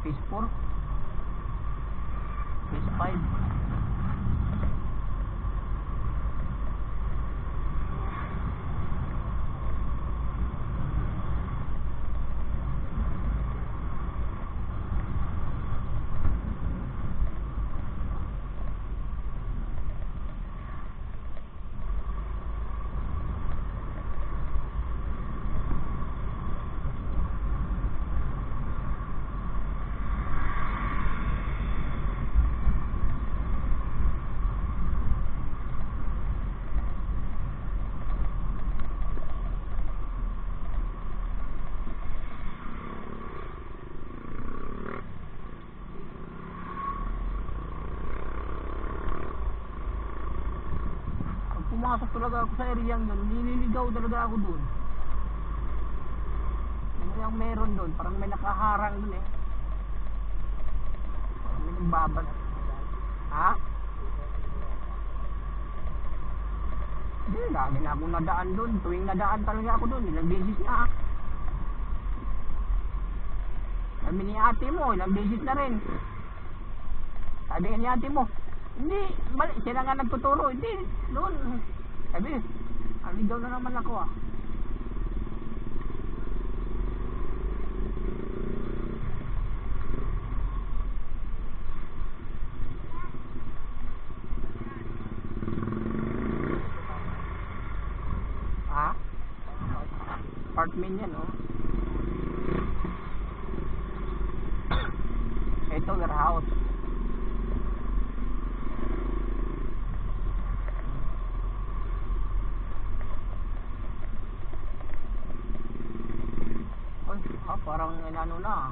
phase 4, phase 5. Pumasok talaga ako sa area yun, nililigaw talaga ako dun. Ano yung meron dun? Parang may nakaharang dun eh. Parang may nagbabad. Ha? Hindi, lagi na akong nadaan dun. Tuwing nadaan talaga ako dun, ilang beses na. Sabi ni ate mo, ilang beses na rin. Sabi ni ate mo, hindi, mali, siya nga nagtuturo, hindi, doon. Sabi, aligaw na naman ako ah. Ha? Apartment yan oh. Ito, warehouse. Parang inano na